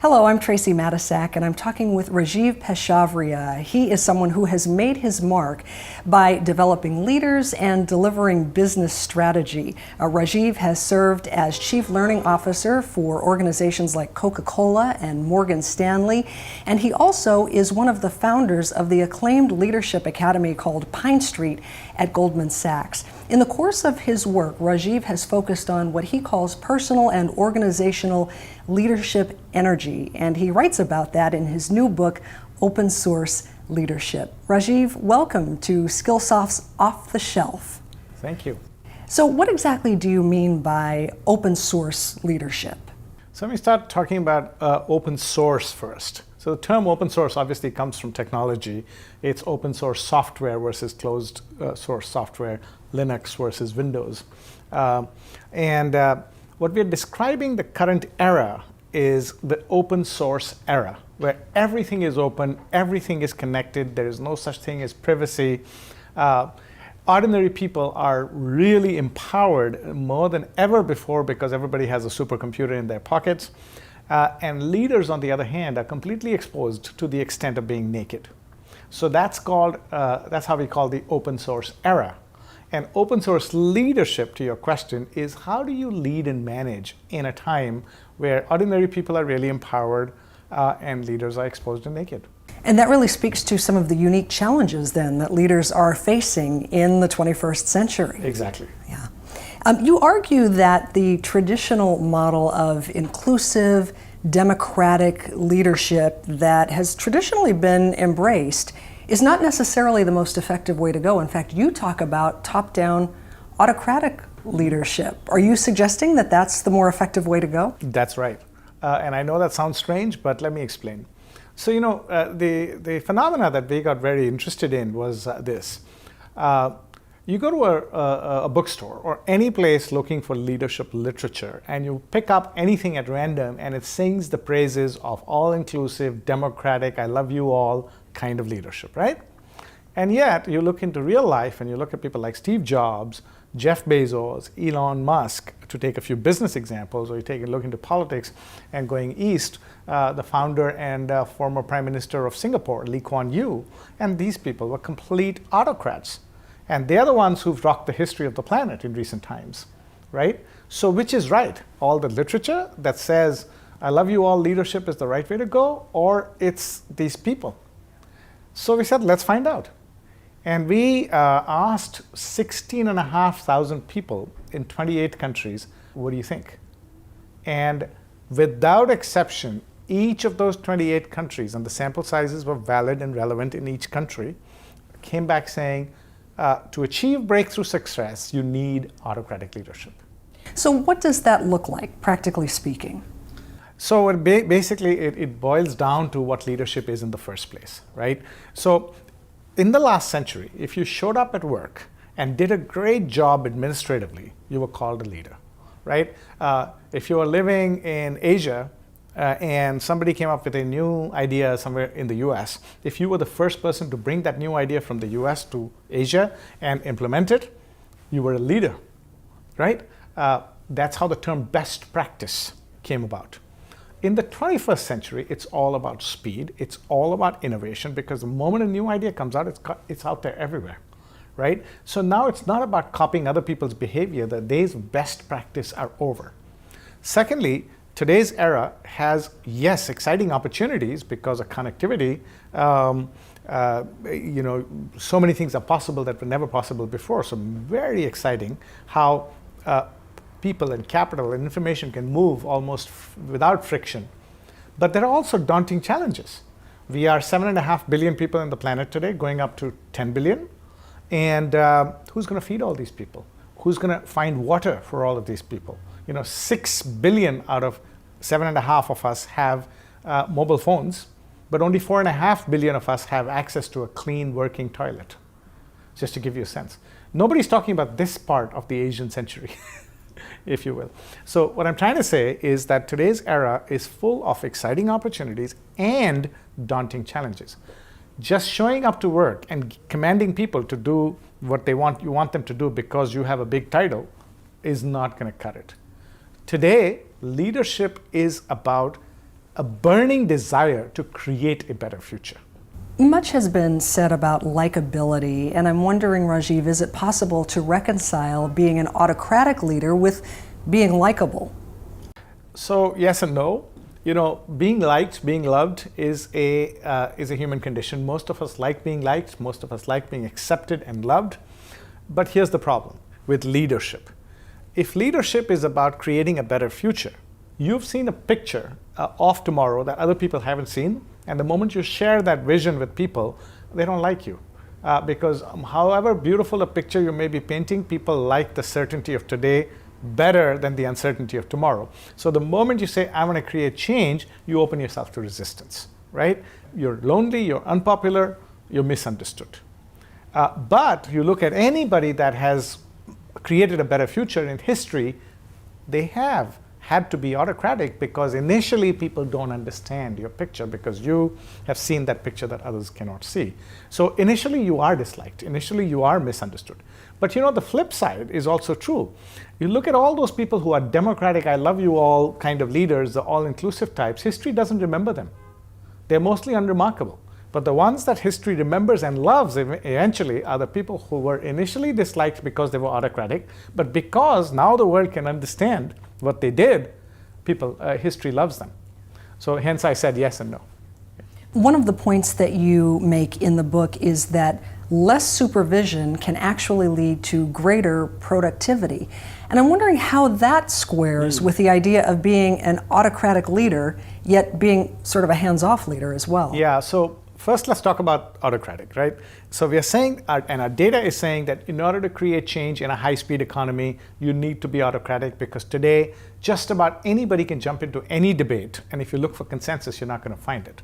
Hello, I'm Tracy Matisak, and I'm talking with Rajeev Peshawaria. He is someone who has made his mark by developing leaders and delivering business strategy. Rajeev has served as Chief Learning Officer for organizations like Coca-Cola and Morgan Stanley, and he also is one of the founders of the acclaimed leadership academy called Pine Street at Goldman Sachs. In the course of his work, Rajeev has focused on what he calls personal and organizational leadership energy, and he writes about that in his new book, Open Source Leadership. Rajeev, welcome to Skillsoft's Off the Shelf. Thank you. So what exactly do you mean by open source leadership? So let me start talking about open source first. So the term open source obviously comes from technology. It's open source software versus closed source software, Linux versus Windows. What we're describing the current era is the open source era, where everything is open, everything is connected, there is no such thing as privacy. Ordinary people are really empowered more than ever before because everybody has a supercomputer in their pockets. And leaders, on the other hand, are completely exposed to the extent of being naked. So that's how we call the open source era. And open source leadership, to your question, is how do you lead and manage in a time where ordinary people are really empowered and leaders are exposed and naked. And that really speaks to some of the unique challenges then that leaders are facing in the 21st century. Exactly. Yeah. You argue that the traditional model of inclusive, democratic leadership that has traditionally been embraced is not necessarily the most effective way to go. In fact, you talk about top-down autocratic leadership. Are you suggesting that that's the more effective way to go? That's right. And I know that sounds strange, but let me explain. So, the phenomena that we got very interested in was this. You go to a bookstore or any place looking for leadership literature, and you pick up anything at random, and it sings the praises of all-inclusive, democratic, I love you all kind of leadership, right? And yet, you look into real life and you look at people like Steve Jobs, Jeff Bezos, Elon Musk, to take a few business examples, or you take a look into politics, and going east, the founder and former Prime Minister of Singapore, Lee Kuan Yew, and these people were complete autocrats. And they're the ones who've rocked the history of the planet in recent times, right? So which is right? All the literature that says, I love you all, leadership is the right way to go, or it's these people? So we said, let's find out. And we asked 16,500 people in 28 countries, what do you think? And without exception, each of those 28 countries, and the sample sizes were valid and relevant in each country, came back saying, to achieve breakthrough success, you need autocratic leadership. So what does that look like, practically speaking? So basically, it boils down to what leadership is in the first place, right? So in the last century, if you showed up at work and did a great job administratively, you were called a leader, right? If you were living in Asia and somebody came up with a new idea somewhere in the US, if you were the first person to bring that new idea from the US to Asia and implement it, you were a leader, right? That's how the term best practice came about. In the 21st century, it's all about speed. It's all about innovation, because the moment a new idea comes out, it's out there everywhere, right? So now it's not about copying other people's behavior. The days of best practice are over. Secondly, today's era has, yes, exciting opportunities because of connectivity. So many things are possible that were never possible before. So very exciting how people and capital and information can move almost without friction. But there are also daunting challenges. We are 7.5 billion people on the planet today, going up to 10 billion. And who's going to feed all these people? Who's going to find water for all of these people? 6 billion out of 7.5 of us have mobile phones, but only 4.5 billion of us have access to a clean working toilet, just to give you a sense. Nobody's talking about this part of the Asian century. If you will. So what I'm trying to say is that today's era is full of exciting opportunities and daunting challenges. Just showing up to work and commanding people to do what you want them to do because you have a big title is not going to cut it. Today, leadership is about a burning desire to create a better future. Much has been said about likability, and I'm wondering, Rajeev, is it possible to reconcile being an autocratic leader with being likable? So yes and no. You know, being liked, being loved is a human condition. Most of us like being liked. Most of us like being accepted and loved. But here's the problem with leadership. If leadership is about creating a better future, you've seen a picture of tomorrow that other people haven't seen, and the moment you share that vision with people, they don't like you. Because however beautiful a picture you may be painting, people like the certainty of today better than the uncertainty of tomorrow. So the moment you say, I want to create change, you open yourself to resistance, right? You're lonely, you're unpopular, you're misunderstood. But you look at anybody that has created a better future in history, they have had to be autocratic because initially people don't understand your picture because you have seen that picture that others cannot see. So initially you are disliked, initially you are misunderstood. But you know, the flip side is also true. You look at all those people who are democratic, I love you all kind of leaders, the all-inclusive types, history doesn't remember them. They're mostly unremarkable. But the ones that history remembers and loves eventually are the people who were initially disliked because they were autocratic, but because now the world can understand what they did, history loves them. So hence I said yes and no. One of the points that you make in the book is that less supervision can actually lead to greater productivity. And I'm wondering how that squares with the idea of being an autocratic leader, yet being sort of a hands-off leader as well. Yeah, so first let's talk about autocratic, right? So we are saying, and our data is saying that in order to create change in a high-speed economy, you need to be autocratic because today, just about anybody can jump into any debate, and if you look for consensus, you're not going to find it,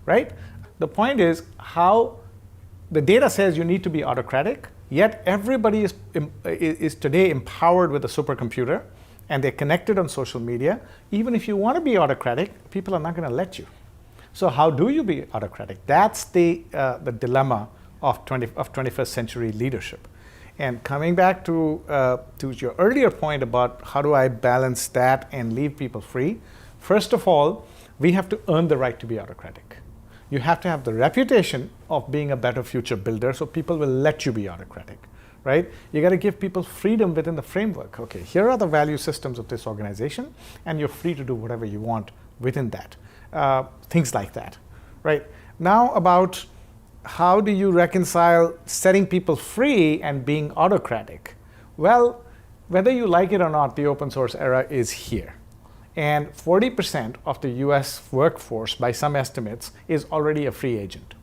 right? The point is how the data says you need to be autocratic, yet everybody is today empowered with a supercomputer, and they're connected on social media. Even if you want to be autocratic, people are not going to let you. So how do you be autocratic? That's the dilemma of 21st century leadership. And coming back to your earlier point about how do I balance that and leave people free, first of all, we have to earn the right to be autocratic. You have to have the reputation of being a better future builder so people will let you be autocratic, right? You got to give people freedom within the framework. Okay, here are the value systems of this organization, and you're free to do whatever you want within that. Things like that, right? Now about how do you reconcile setting people free and being autocratic? Well, whether you like it or not, the open source era is here. And 40% of the US workforce, by some estimates, is already a free agent.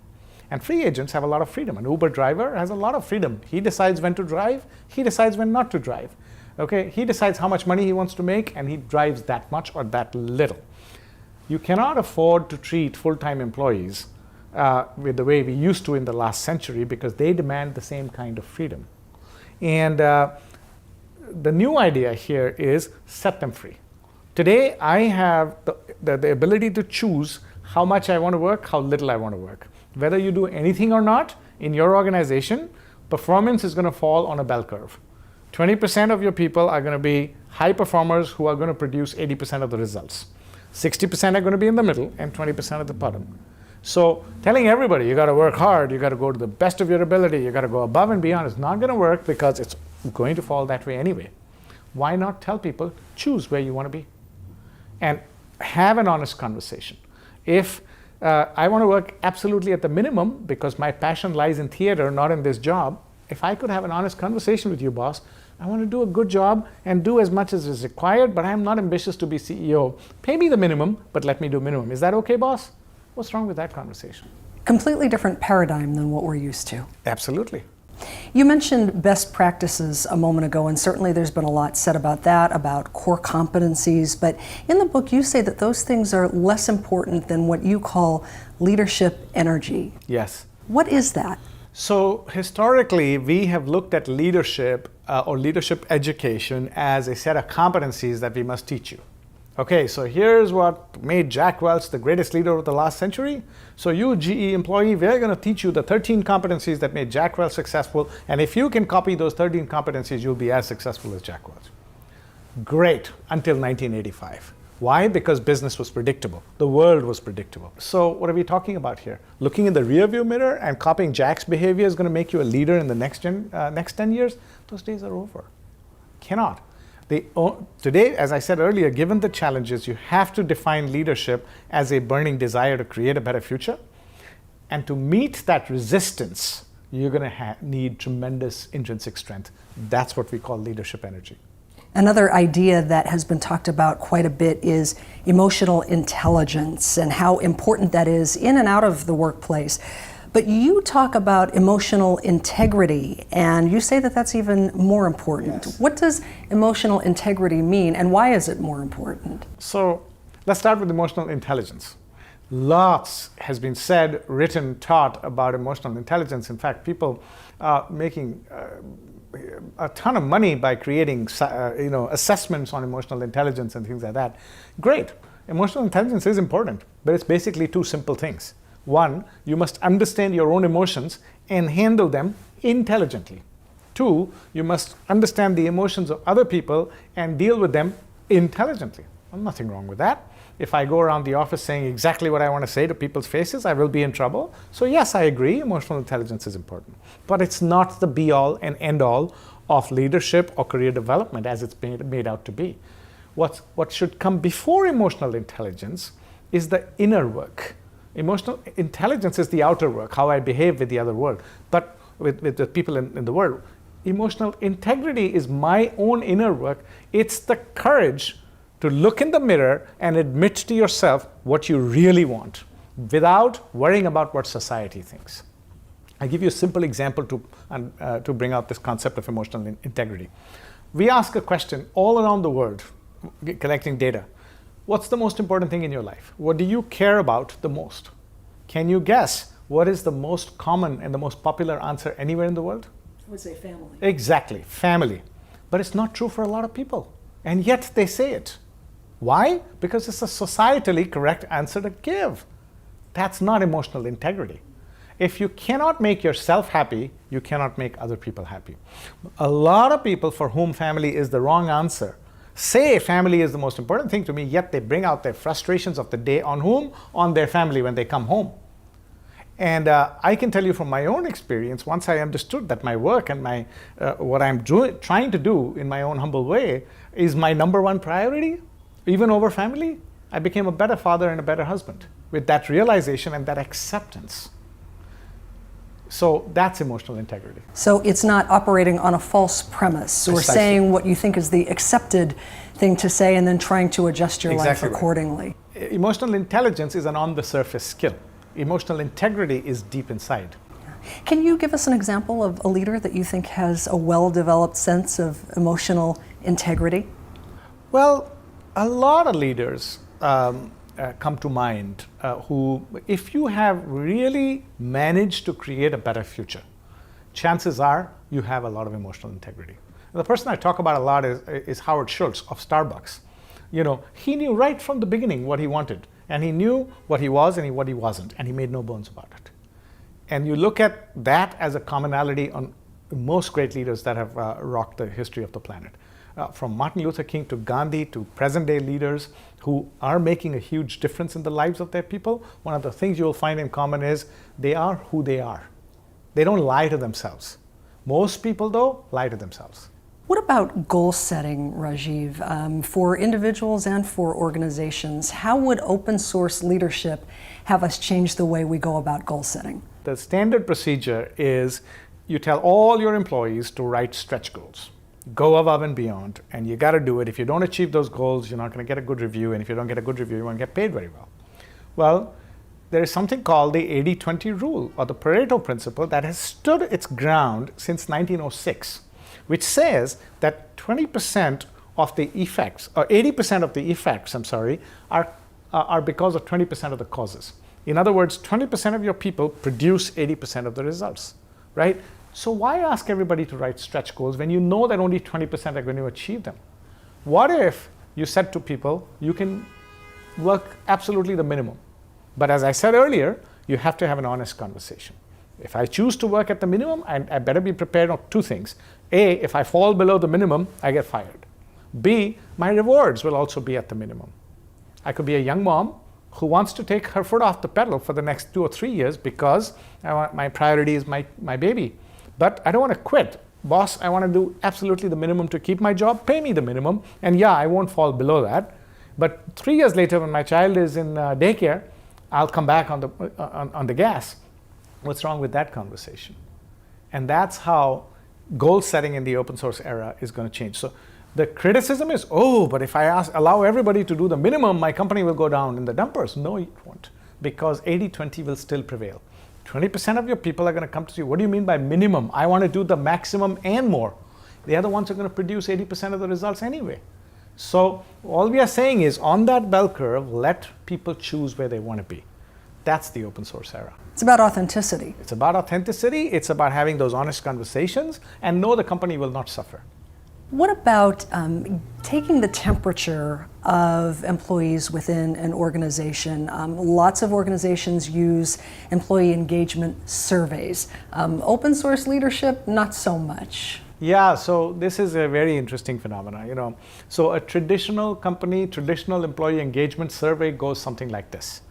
And free agents have a lot of freedom. An Uber driver has a lot of freedom. He decides when to drive, he decides when not to drive. Okay, he decides how much money he wants to make, and he drives that much or that little. You cannot afford to treat full-time employees with the way we used to in the last century because they demand the same kind of freedom. And the new idea here is set them free. Today, I have the ability to choose how much I want to work, how little I want to work. Whether you do anything or not in your organization, performance is going to fall on a bell curve. 20% of your people are going to be high performers who are going to produce 80% of the results. 60% are going to be in the middle and 20% at the bottom. So telling everybody you got to work hard, you got to go to the best of your ability, you got to go above and beyond is not going to work because it's going to fall that way anyway. Why not tell people, choose where you want to be and have an honest conversation. If I want to work absolutely at the minimum because my passion lies in theater, not in this job, if I could have an honest conversation with you, boss, I want to do a good job and do as much as is required, but I'm not ambitious to be CEO. Pay me the minimum, but let me do minimum. Is that okay, boss? What's wrong with that conversation? Completely different paradigm than what we're used to. Absolutely. You mentioned best practices a moment ago, and certainly there's been a lot said about that, about core competencies, but in the book you say that those things are less important than what you call leadership energy. Yes. What is that? So historically, we have looked at leadership or leadership education as a set of competencies that we must teach you. Okay, so here's what made Jack Welch the greatest leader of the last century. So you, GE employee, we're going to teach you the 13 competencies that made Jack Welch successful, and if you can copy those 13 competencies, you'll be as successful as Jack Welch. Great, until 1985. Why? Because business was predictable. The world was predictable. So what are we talking about here? Looking in the rearview mirror and copying Jack's behavior is going to make you a leader in the next 10 years? Those days are over. Cannot. Today, as I said earlier, given the challenges, you have to define leadership as a burning desire to create a better future. And to meet that resistance, you're going to need tremendous intrinsic strength. That's what we call leadership energy. Another idea that has been talked about quite a bit is emotional intelligence and how important that is in and out of the workplace. But you talk about emotional integrity, and you say that that's even more important. Yes. What does emotional integrity mean, and why is it more important? So let's start with emotional intelligence. Lots has been said, written, taught about emotional intelligence. In fact, people are making a ton of money by creating assessments on emotional intelligence and things like that. Great. Emotional intelligence is important, but it's basically two simple things. One, you must understand your own emotions and handle them intelligently. Two, you must understand the emotions of other people and deal with them intelligently. Well, nothing wrong with that. If I go around the office saying exactly what I want to say to people's faces, I will be in trouble. So yes, I agree, emotional intelligence is important. But it's not the be-all and end-all of leadership or career development as it's made out to be. What should come before emotional intelligence is the inner work. Emotional intelligence is the outer work, how I behave with the other world, but with the people in the world. Emotional integrity is my own inner work. It's the courage to look in the mirror and admit to yourself what you really want without worrying about what society thinks. I'll give you a simple example to bring out this concept of emotional integrity. We ask a question all around the world, collecting data. What's the most important thing in your life? What do you care about the most? Can you guess what is the most common and the most popular answer anywhere in the world? I would say family. Exactly, family. But it's not true for a lot of people. And yet they say it. Why? Because it's a societally correct answer to give. That's not emotional integrity. If you cannot make yourself happy, you cannot make other people happy. A lot of people for whom family is the wrong answer say family is the most important thing to me, yet they bring out their frustrations of the day on whom? On their family when they come home. And I can tell you from my own experience, once I understood that my work and what I'm trying to do in my own humble way is my number one priority, even over family, I became a better father and a better husband with that realization and that acceptance. So that's emotional integrity. So it's not operating on a false premise or Precisely. saying what you think is the accepted thing to say and then trying to adjust your life accordingly. Right. Emotional intelligence is an on-the-surface skill. Emotional integrity is deep inside. Can you give us an example of a leader that you think has a well-developed sense of emotional integrity? Well, a lot of leaders come to mind who, if you have really managed to create a better future, chances are you have a lot of emotional integrity. The person I talk about a lot is Howard Schultz of Starbucks. You know, he knew right from the beginning what he wanted, and he knew what he was and what he wasn't, and he made no bones about it. And you look at that as a commonality on most great leaders that have rocked the history of the planet. From Martin Luther King to Gandhi to present-day leaders who are making a huge difference in the lives of their people, one of the things you'll find in common is they are who they are. They don't lie to themselves. Most people, though, lie to themselves. What about goal setting, Rajeev? For individuals and for organizations, how would open source leadership have us change the way we go about goal setting? The standard procedure is you tell all your employees to write stretch goals. Go above and beyond, and you got to do it. If you don't achieve those goals, you're not going to get a good review, and if you don't get a good review, you won't get paid very well. Well, there is something called the 80-20 rule, or the Pareto principle, that has stood its ground since 1906, which says that 20% of the effects, or 80% of the effects, are because of 20% of the causes. In other words, 20% of your people produce 80% of the results, right? So why ask everybody to write stretch goals when you know that only 20% are going to achieve them? What if you said to people, you can work absolutely the minimum, but as I said earlier, you have to have an honest conversation. If I choose to work at the minimum, I better be prepared of two things. A, if I fall below the minimum, I get fired. B, my rewards will also be at the minimum. I could be a young mom who wants to take her foot off the pedal for the next 2 or 3 years because my priority is my baby. But I don't want to quit. Boss, I want to do absolutely the minimum to keep my job, pay me the minimum, and yeah, I won't fall below that. But 3 years later, when my child is in daycare, I'll come back on the gas. What's wrong with that conversation? And that's how goal setting in the open source era is going to change. So the criticism is, oh, but if I allow everybody to do the minimum, my company will go down in the dumpers. No, it won't, because 80-20 will still prevail. 20% of your people are going to come to you. What do you mean by minimum? I want to do the maximum and more. The other ones are going to produce 80% of the results anyway. So all we are saying is, on that bell curve, let people choose where they want to be. That's the open source era. It's about authenticity. It's about authenticity. It's about having those honest conversations, and know the company will not suffer. What about taking the temperature of employees within an organization? Lots of organizations use employee engagement surveys. Open source leadership, not so much. Yeah, so this is a very interesting phenomenon. So a traditional company, traditional employee engagement survey goes something like this.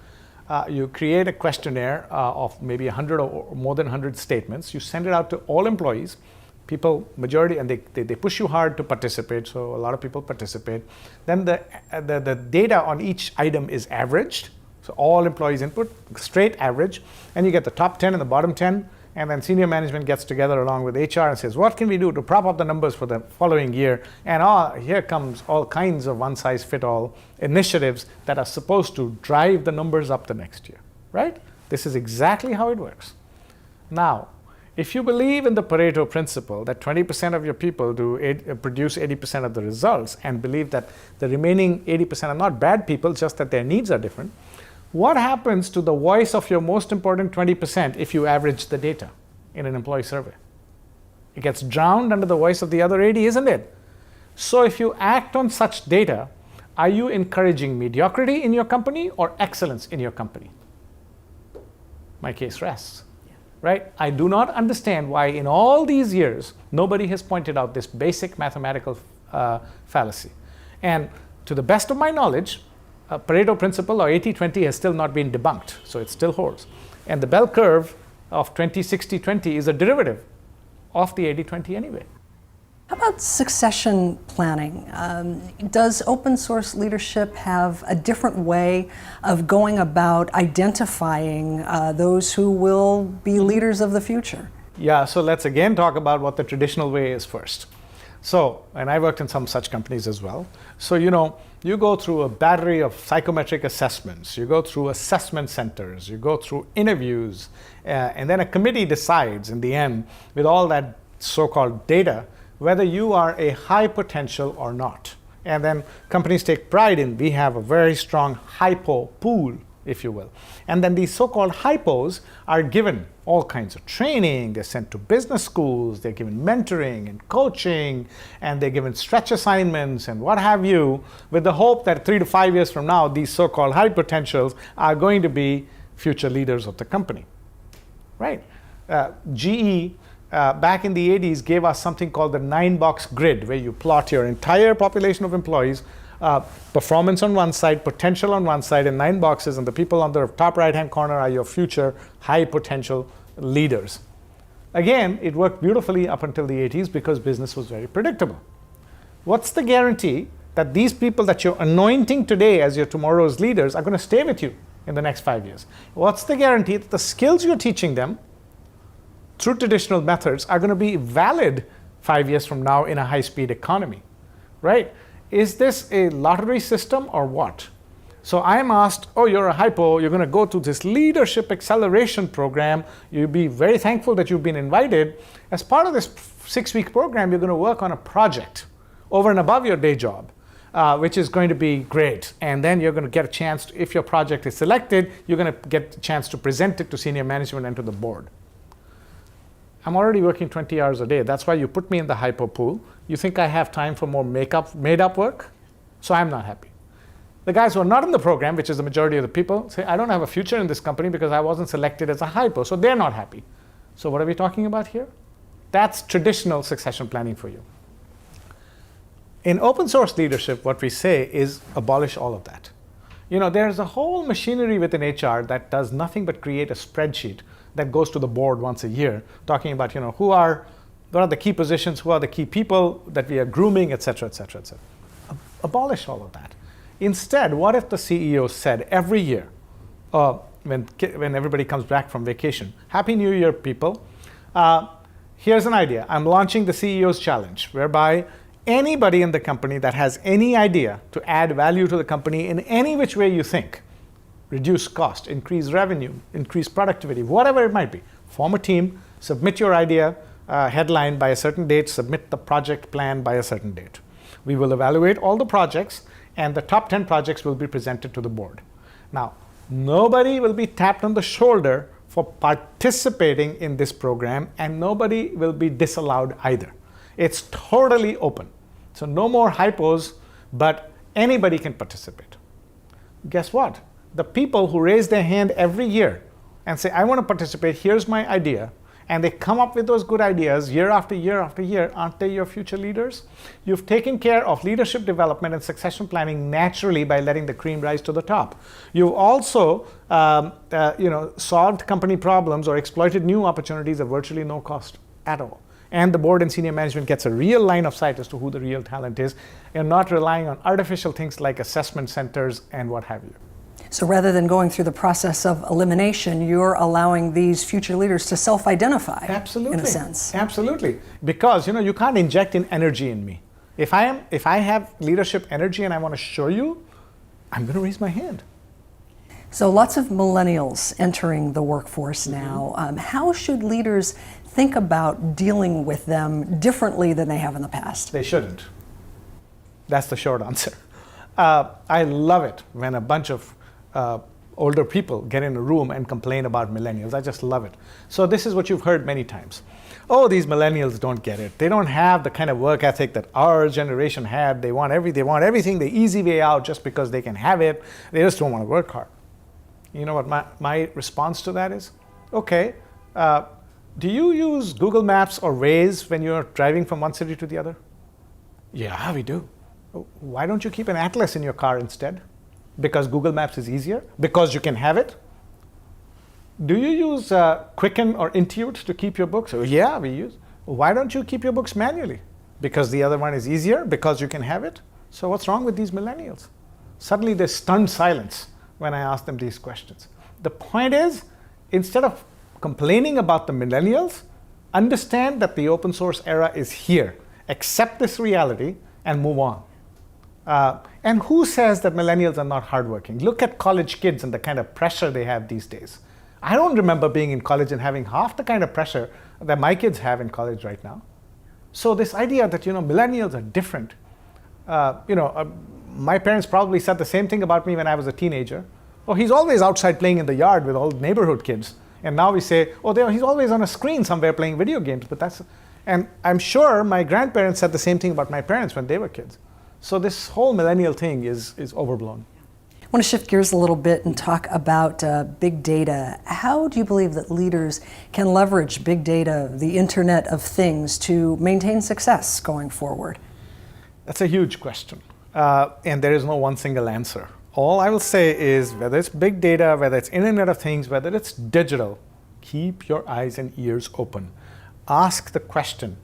You create a questionnaire of maybe 100 or more than 100 statements. You send it out to all employees. People, majority, and they push you hard to participate, so a lot of people participate. Then the data on each item is averaged, so all employees input, straight average, and you get the top 10 and the bottom 10, and then senior management gets together along with HR and says, what can we do to prop up the numbers for the following year? And here comes all kinds of one-size-fit-all initiatives that are supposed to drive the numbers up the next year, right? This is exactly how it works. Now, if you believe in the Pareto principle that 20% of your people produce 80% of the results, and believe that the remaining 80% are not bad people, just that their needs are different, what happens to the voice of your most important 20% if you average the data in an employee survey? It gets drowned under the voice of the other 80, isn't it? So if you act on such data, are you encouraging mediocrity in your company or excellence in your company? My case rests. Right? I do not understand why in all these years nobody has pointed out this basic mathematical fallacy. And to the best of my knowledge, Pareto principle or 80-20 has still not been debunked, so it still holds. And the bell curve of 20-60-20 is a derivative of the 80-20 anyway. How about succession planning? Does open source leadership have a different way of going about identifying those who will be leaders of the future? Yeah, so let's again talk about what the traditional way is first. So, and I worked in some such companies as well. So, you go through a battery of psychometric assessments, you go through assessment centers, you go through interviews, and then a committee decides in the end, with all that so-called data, whether you are a high potential or not. And then companies take pride in, we have a very strong hypo pool, if you will. And then these so-called hypos are given all kinds of training, they're sent to business schools, they're given mentoring and coaching, and they're given stretch assignments and what have you, with the hope that 3 to 5 years from now, these so-called high potentials are going to be future leaders of the company, right? GE, back in the 80s, gave us something called the 9-box grid, where you plot your entire population of employees, performance on one side, potential on one side, and 9 boxes, and the people on the top right-hand corner are your future high potential leaders. Again, it worked beautifully up until the 80s because business was very predictable. What's the guarantee that these people that you're anointing today as your tomorrow's leaders are going to stay with you in the next 5 years? What's the guarantee that the skills you're teaching them through traditional methods are going to be valid 5 years from now in a high-speed economy, right? Is this a lottery system or what? So I'm asked, oh, you're a hypo, you're going to go to this leadership acceleration program. You'll be very thankful that you've been invited. As part of this 6-week program, you're going to work on a project over and above your day job, which is going to be great. And then you're going to get a chance, if your project is selected, you're going to get a chance to present it to senior management and to the board. I'm already working 20 hours a day. That's why you put me in the hypo pool. You think I have time for more made-up work? So I'm not happy. The guys who are not in the program, which is the majority of the people, say, I don't have a future in this company because I wasn't selected as a hypo. So they're not happy. So what are we talking about here? That's traditional succession planning for you. In open source leadership, what we say is abolish all of that. There's a whole machinery within HR that does nothing but create a spreadsheet that goes to the board once a year, talking about, what are the key positions, who are the key people that we are grooming, et cetera, et cetera, et cetera. Abolish all of that. Instead, what if the CEO said every year, when everybody comes back from vacation, Happy New Year, people. Here's an idea. I'm launching the CEO's Challenge, whereby anybody in the company that has any idea to add value to the company in any which way you think, reduce cost, increase revenue, increase productivity, whatever it might be, form a team, submit your idea, headline by a certain date, submit the project plan by a certain date. We will evaluate all the projects, and the top 10 projects will be presented to the board. Now, nobody will be tapped on the shoulder for participating in this program, and nobody will be disallowed either. It's totally open. So no more hypos, but anybody can participate. Guess what? The people who raise their hand every year and say, I want to participate, here's my idea, and they come up with those good ideas year after year after year, aren't they your future leaders? You've taken care of leadership development and succession planning naturally by letting the cream rise to the top. You've also solved company problems or exploited new opportunities at virtually no cost at all. And the board and senior management gets a real line of sight as to who the real talent is, and not relying on artificial things like assessment centers and what have you. So rather than going through the process of elimination, you're allowing these future leaders to self-identify. Absolutely. In a sense. Absolutely. Because you can't inject in energy in me. If I have leadership energy and I want to show you, I'm going to raise my hand. So lots of millennials entering the workforce now. How should leaders think about dealing with them differently than they have in the past? They shouldn't. That's the short answer. I love it when a bunch of older people get in a room and complain about millennials. I just love it. So this is what you've heard many times. Oh, these millennials don't get it. They don't have the kind of work ethic that our generation had. They want everything the easy way out just because they can have it. They just don't want to work hard. You know what my response to that is? Okay, do you use Google Maps or Waze when you're driving from one city to the other? Yeah, we do. Why don't you keep an atlas in your car instead? Because Google Maps is easier? Because you can have it? Do you use Quicken or Intuit to keep your books? Oh, yeah, we use. Why don't you keep your books manually? Because the other one is easier? Because you can have it? So what's wrong with these millennials? Suddenly there's stunned silence when I ask them these questions. The point is, instead of complaining about the millennials, understand that the open source era is here. Accept this reality and move on. And who says that millennials are not hardworking? Look at college kids and the kind of pressure they have these days. I don't remember being in college and having half the kind of pressure that my kids have in college right now. So this idea that millennials are different, my parents probably said the same thing about me when I was a teenager. Oh, he's always outside playing in the yard with all the neighborhood kids. And now we say, oh, he's always on a screen somewhere playing video games. And I'm sure my grandparents said the same thing about my parents when they were kids. So this whole millennial thing is overblown. I want to shift gears a little bit and talk about big data. How do you believe that leaders can leverage big data, the Internet of Things, to maintain success going forward? That's a huge question. And there is no one single answer. All I will say is, whether it's big data, whether it's Internet of Things, whether it's digital, keep your eyes and ears open. Ask the question,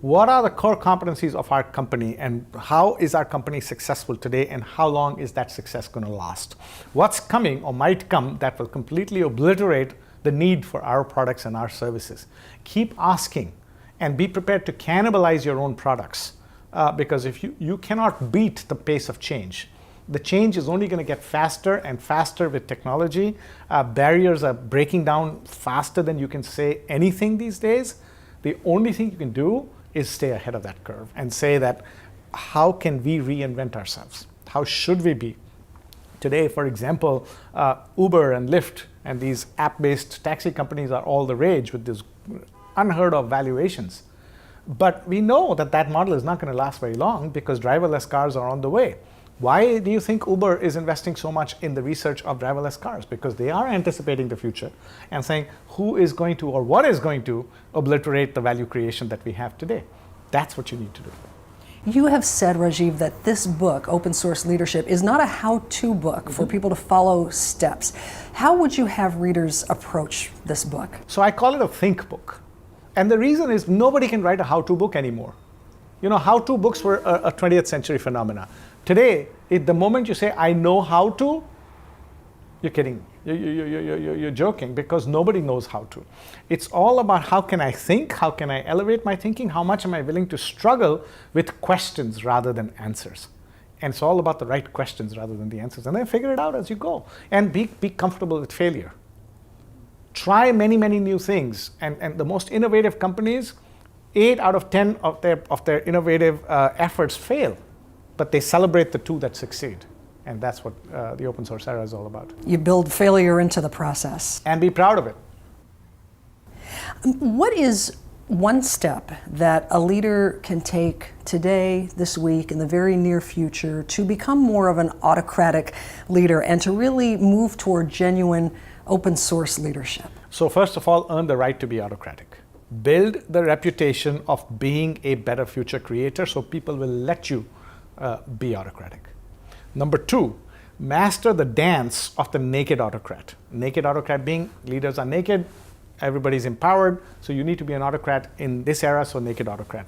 what are the core competencies of our company, and how is our company successful today, and how long is that success going to last? What's coming or might come that will completely obliterate the need for our products and our services? Keep asking and be prepared to cannibalize your own products, because if you cannot beat the pace of change. The change is only going to get faster and faster with technology. Barriers are breaking down faster than you can say anything these days. The only thing you can do is stay ahead of that curve and say that, how can we reinvent ourselves? How should we be? Today, for example, Uber and Lyft and these app-based taxi companies are all the rage with these unheard of valuations. But we know that model is not going to last very long because driverless cars are on the way. Why do you think Uber is investing so much in the research of driverless cars? Because they are anticipating the future and saying who is going to or what is going to obliterate the value creation that we have today. That's what you need to do. You have said, Rajeev, that this book, Open Source Leadership, is not a how-to book for people to follow steps. How would you have readers approach this book? So I call it a think book. And the reason is nobody can write a how-to book anymore. You know, how-to books were a 20th century phenomena. Today, the moment you say, I know how to, you're kidding. You're joking, because nobody knows how to. It's all about how can I think, how can I elevate my thinking, how much am I willing to struggle with questions rather than answers. And it's all about the right questions rather than the answers. And then figure it out as you go. And be comfortable with failure. Try many, many new things. And the most innovative companies, 8 out of 10 of their innovative efforts fail. But they celebrate the 2 that succeed. And that's what the open source era is all about. You build failure into the process. And be proud of it. What is one step that a leader can take today, this week, in the very near future to become more of an autocratic leader and to really move toward genuine open source leadership? So first of all, earn the right to be autocratic. Build the reputation of being a better future creator so people will let you be autocratic. Number 2, master the dance of the naked autocrat. Naked autocrat being leaders are naked, everybody's empowered, so you need to be an autocrat in this era, so naked autocrat.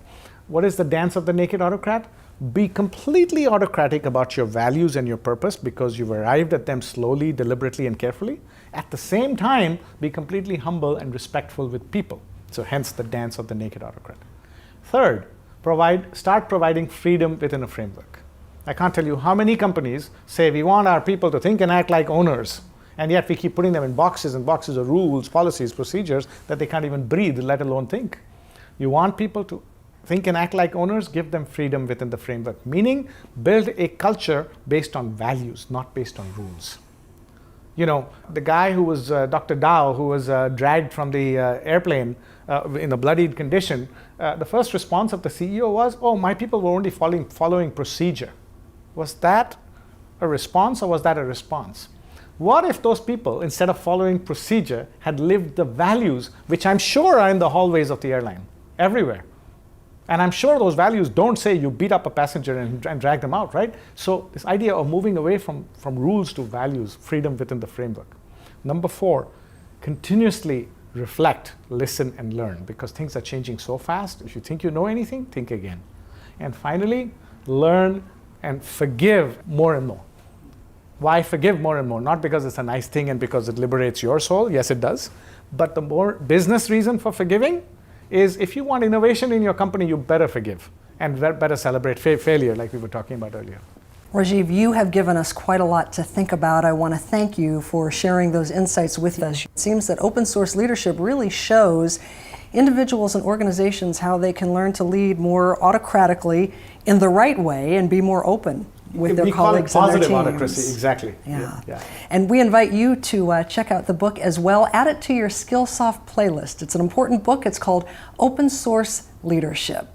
What is the dance of the naked autocrat? Be completely autocratic about your values and your purpose because you've arrived at them slowly, deliberately, and carefully. At the same time, be completely humble and respectful with people. So hence the dance of the naked autocrat. Third, start providing freedom within a framework. I can't tell you how many companies say we want our people to think and act like owners, and yet we keep putting them in boxes and boxes of rules, policies, procedures that they can't even breathe, let alone think. You want people to think and act like owners, give them freedom within the framework, meaning build a culture based on values, not based on rules. You know, the guy who was Dr. Dow, who was dragged from the airplane in a bloodied condition, the first response of the CEO was, oh, my people were only following procedure. Was that a response or was that a response? What if those people, instead of following procedure, had lived the values, which I'm sure are in the hallways of the airline, everywhere? And I'm sure those values don't say you beat up a passenger and drag them out, right? So this idea of moving away from rules to values, freedom within the framework. Number 4, continuously reflect, listen, and learn, because things are changing so fast. If you think you know anything, think again. And finally, learn and forgive more and more. Why forgive more and more? Not because it's a nice thing and because it liberates your soul. Yes, it does. But the more business reason for forgiving is if you want innovation in your company, you better forgive and better celebrate failure like we were talking about earlier. Rajeev, you have given us quite a lot to think about. I want to thank you for sharing those insights with us. It seems that open source leadership really shows individuals and organizations how they can learn to lead more autocratically in the right way and be more open with their colleagues and their teams. Positive autocracy, exactly. Yeah. And we invite you to check out the book as well. Add it to your Skillsoft playlist. It's an important book. It's called Open Source Leadership.